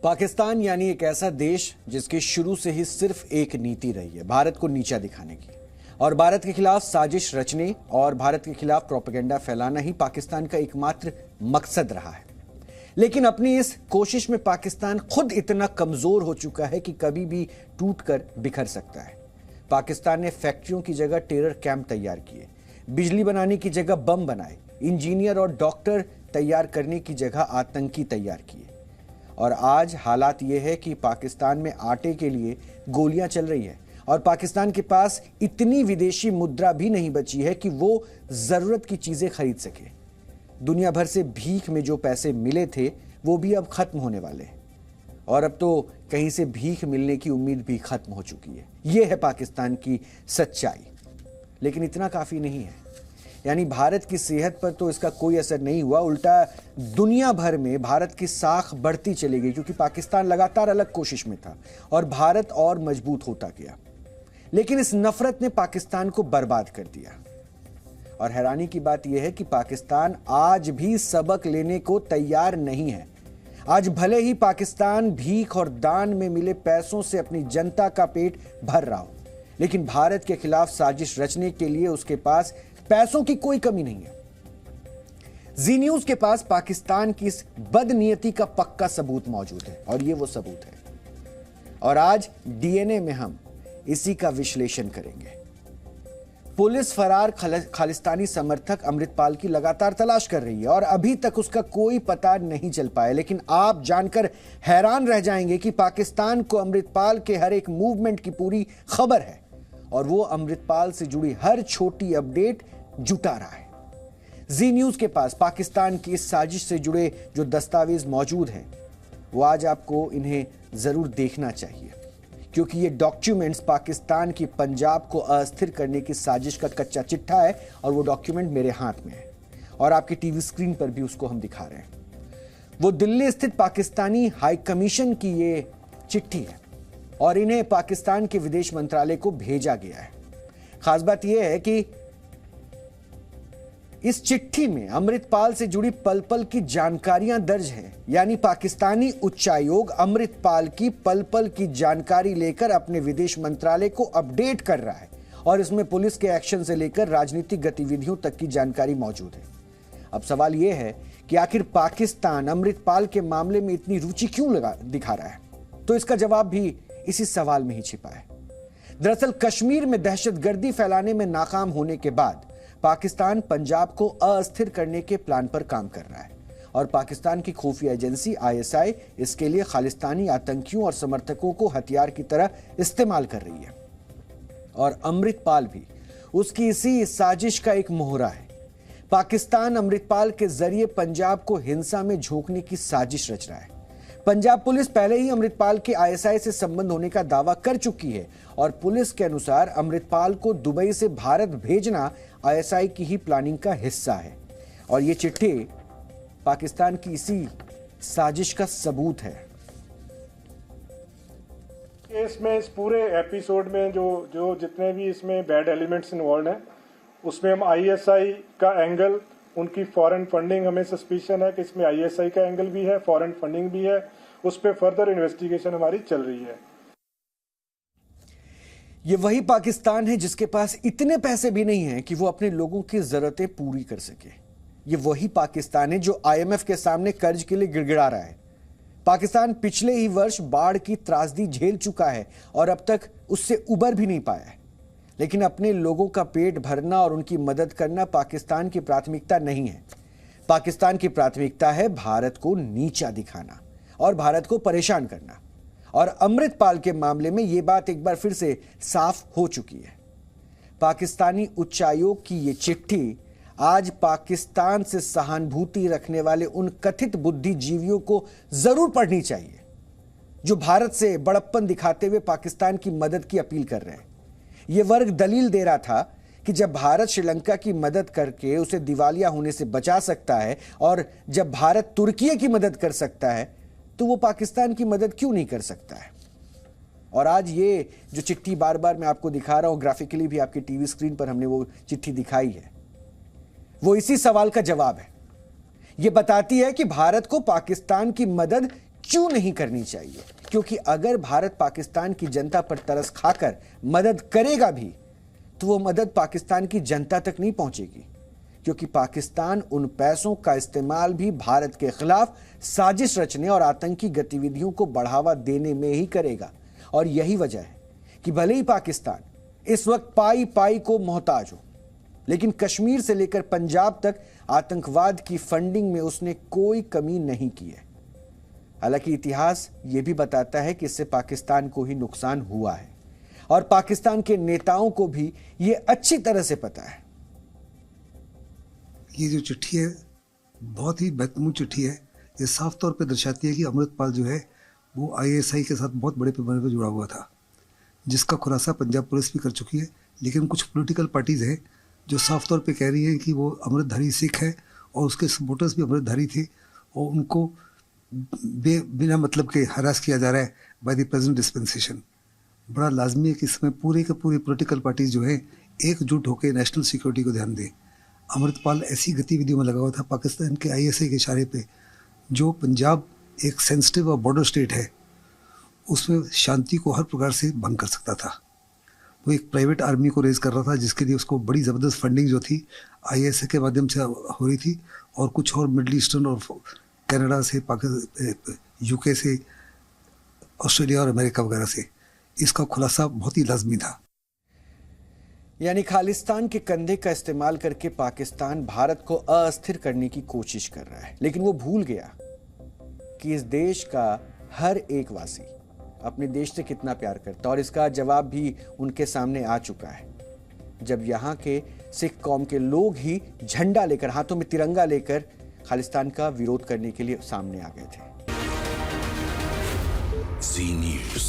पाकिस्तान यानी एक ऐसा देश जिसकी शुरू से ही सिर्फ एक नीति रही है, भारत को नीचा दिखाने की। और भारत के खिलाफ साजिश रचने और भारत के खिलाफ प्रोपेगेंडा फैलाना ही पाकिस्तान का एकमात्र मकसद रहा है। लेकिन अपनी इस कोशिश में पाकिस्तान खुद इतना कमजोर हो चुका है कि कभी भी टूटकर बिखर सकता है। पाकिस्तान ने फैक्ट्रियों की जगह टेरर कैंप तैयार किए, बिजली बनाने की जगह बम बनाए, इंजीनियर और डॉक्टर तैयार करने की जगह आतंकी तैयार किए। और आज हालात यह है कि पाकिस्तान में आटे के लिए गोलियां चल रही है और पाकिस्तान के पास इतनी विदेशी मुद्रा भी नहीं बची है कि वो जरूरत की चीजें खरीद सके। दुनिया भर से भीख में जो पैसे मिले थे वो भी अब खत्म होने वाले हैं और अब तो कहीं से भीख मिलने की उम्मीद भी खत्म हो चुकी है। ये है पाकिस्तान की सच्चाई। लेकिन इतना काफी नहीं है, यानी भारत की सेहत पर तो इसका कोई असर नहीं हुआ, उल्टा दुनिया भर में भारत की साख बढ़ती चली गई क्योंकि पाकिस्तान लगातार अलग कोशिश में था और भारत और मजबूत होता गया। लेकिन इस नफरत ने पाकिस्तान को बर्बाद कर दिया। और हैरानी की बात यह है कि पाकिस्तान आज भी सबक लेने को तैयार नहीं है। आज भले ही पाकिस्तान भीख और दान में मिले पैसों से अपनी जनता का पेट भर रहा हो, लेकिन भारत के खिलाफ साजिश रचने के लिए उसके पास पैसों की कोई कमी नहीं है। जी न्यूज के पास पाकिस्तान की इस बदनीयती का पक्का सबूत मौजूद है और ये वो सबूत है। और आज डीएनए में हम इसी का विश्लेषण करेंगे। पुलिस फरार खालिस्तानी समर्थक अमृतपाल की लगातार तलाश कर रही है और अभी तक उसका कोई पता नहीं चल पाया। लेकिन आप जानकर हैरान रह जाएंगे कि पाकिस्तान को अमृतपाल के हर एक मूवमेंट की पूरी खबर है और वो अमृतपाल से जुड़ी हर छोटी अपडेट जुटा रहा है। जी न्यूज के पास पाकिस्तान की इस साजिश से जुड़े जो दस्तावेज मौजूद हैं, वो आज आपको इन्हें जरूर देखना चाहिए क्योंकि ये डॉक्यूमेंट्स पाकिस्तान की पंजाब को अस्थिर करने की साजिश का कच्चा चिट्ठा है और वो डॉक्यूमेंट मेरे हाथ में है और आपकी टीवी स्क्रीन पर भी उसको हम दिखा रहे हैं। वो दिल्ली स्थित पाकिस्तानी हाई कमीशन की ये चिट्ठी है और इन्हें पाकिस्तान के विदेश मंत्रालय को भेजा गया है। खास बात यह है कि इस चिट्ठी में अमृतपाल से जुड़ी पल पल की जानकारियां दर्ज हैं, यानी पाकिस्तानी उच्चायोग अमृतपाल की पल पल की जानकारी लेकर अपने विदेश मंत्रालय को अपडेट कर रहा है और इसमें पुलिस के एक्शन से लेकर राजनीतिक गतिविधियों तक की जानकारी मौजूद है। अब सवाल यह है कि आखिर पाकिस्तान अमृतपाल के मामले में इतनी रुचि क्यों दिखा रहा है? तो इसका जवाब भी इसी सवाल में ही छिपा है। दरअसल कश्मीर में दहशतगर्दी फैलाने में नाकाम होने के बाद पाकिस्तान पंजाब को अस्थिर करने के प्लान पर काम कर रहा है और पाकिस्तान की खुफिया एजेंसी आईएसआई इसके लिए खालिस्तानी आतंकियों और समर्थकों को हथियार की तरह इस्तेमाल कर रही है। और अमृतपाल भी उसकी इसी साजिश का एक मोहरा है। पाकिस्तान अमृतपाल के जरिए पंजाब को हिंसा में झोंकने की साजिश रच रहा है। पंजाब पुलिस पहले ही अमृतपाल के आईएसआई से संबंध होने का दावा कर चुकी है और पुलिस के अनुसार अमृतपाल को दुबई से भारत भेजना आईएसआई की ही प्लानिंग का हिस्सा है और ये चिट्ठी पाकिस्तान की इसी साजिश का सबूत है। इसमें इस पूरे एपिसोड में जो जितने भी इसमें बैड एलिमेंट्स इन्वॉल्व हैं, उसमें हम आईएसआई का एंगल, उनकी फॉरेन फंडिंग, हमें सस्पिशन है कि इसमें आईएसआई का एंगल भी है, फॉरेन फंडिंग भी है, उस पर फर्दर इन्वेस्टिगेशन हमारी चल रही है। ये वही पाकिस्तान है जिसके पास इतने पैसे भी नहीं हैं कि वो अपने लोगों की जरूरतें पूरी कर सके। ये वही पाकिस्तान है जो आईएमएफ के सामने कर्ज के लिए गिड़गिड़ा रहा है। पाकिस्तान पिछले ही वर्ष बाढ़ की त्रासदी झेल चुका है और अब तक उससे उबर भी नहीं पाया है। लेकिन अपने लोगों का पेट भरना और उनकी मदद करना पाकिस्तान की प्राथमिकता नहीं है। पाकिस्तान की प्राथमिकता है भारत को नीचा दिखाना और भारत को परेशान करना। और अमृतपाल के मामले में यह बात एक बार फिर से साफ हो चुकी है। पाकिस्तानी उच्चायोग की यह चिट्ठी आज पाकिस्तान से सहानुभूति रखने वाले उन कथित बुद्धिजीवियों को जरूर पढ़नी चाहिए जो भारत से बड़प्पन दिखाते हुए पाकिस्तान की मदद की अपील कर रहे हैं। यह वर्ग दलील दे रहा था कि जब भारत श्रीलंका की मदद करके उसे दिवालिया होने से बचा सकता है और जब भारत तुर्की की मदद कर सकता है तो वो पाकिस्तान की मदद क्यों नहीं कर सकता है। और आज ये जो चिट्ठी बार बार मैं आपको दिखा रहा हूं, ग्राफिकली भी आपकी टीवी स्क्रीन पर हमने वो चिट्ठी दिखाई है, वो इसी सवाल का जवाब है। ये बताती है कि भारत को पाकिस्तान की मदद क्यों नहीं करनी चाहिए? क्योंकि अगर भारत पाकिस्तान की जनता पर तरस खाकर मदद करेगा भी तो वो मदद पाकिस्तान की जनता तक नहीं पहुंचेगी, क्योंकि पाकिस्तान उन पैसों का इस्तेमाल भी भारत के खिलाफ साजिश रचने और आतंकी गतिविधियों को बढ़ावा देने में ही करेगा। और यही वजह है कि भले ही पाकिस्तान इस वक्त पाई पाई को मोहताज हो, लेकिन कश्मीर से लेकर पंजाब तक आतंकवाद की फंडिंग में उसने कोई कमी नहीं की है। हालांकि इतिहास यह भी बताता है कि इससे पाकिस्तान को ही नुकसान हुआ है और पाकिस्तान के नेताओं को भी यह अच्छी तरह से पता है। ये जो चिट्ठी है बहुत ही महत्वपूर्ण चिट्ठी है। ये साफ तौर पे दर्शाती है कि अमृतपाल जो है वो आईएसआई के साथ बहुत बड़े पैमाने पर जुड़ा हुआ था, जिसका खुलासा पंजाब पुलिस भी कर चुकी है। लेकिन कुछ पॉलिटिकल पार्टीज हैं जो साफ तौर पे कह रही हैं कि वो अमृतधारी सिख है और उसके सपोर्टर्स भी अमृतधारी थे और उनको बिना मतलब के हरास किया जा रहा है बाय द प्रेजेंट डिस्पेंसेशन। बड़ा लाजमी है कि इसमें पूरे के पूरे पॉलिटिकल पार्टीज जो है एकजुट होकर नेशनल सिक्योरिटी को ध्यान दें। अमृतपाल ऐसी गतिविधियों में लगा हुआ था पाकिस्तान के आईएसआई के इशारे पे, जो पंजाब एक सेंसिटिव और बॉर्डर स्टेट है उसमें शांति को हर प्रकार से भंग कर सकता था। वो एक प्राइवेट आर्मी को रेज कर रहा था जिसके लिए उसको बड़ी ज़बरदस्त फंडिंग जो थी आईएसआई के माध्यम से हो रही थी और कुछ और मिडल ईस्टर्न और कनाडा से, यूके से, ऑस्ट्रेलिया और अमेरिका वगैरह से। इसका खुलासा बहुत ही लाजमी था। यानी खालिस्तान के कंधे का इस्तेमाल करके पाकिस्तान भारत को अस्थिर करने की कोशिश कर रहा है, लेकिन वो भूल गया कि इस देश का हर एक वासी अपने देश से कितना प्यार करता है और इसका जवाब भी उनके सामने आ चुका है, जब यहाँ के सिख कौम के लोग ही झंडा लेकर, हाथों में तिरंगा लेकर खालिस्तान का विरोध करने के लिए सामने आ गए थे। जी न्यूज़।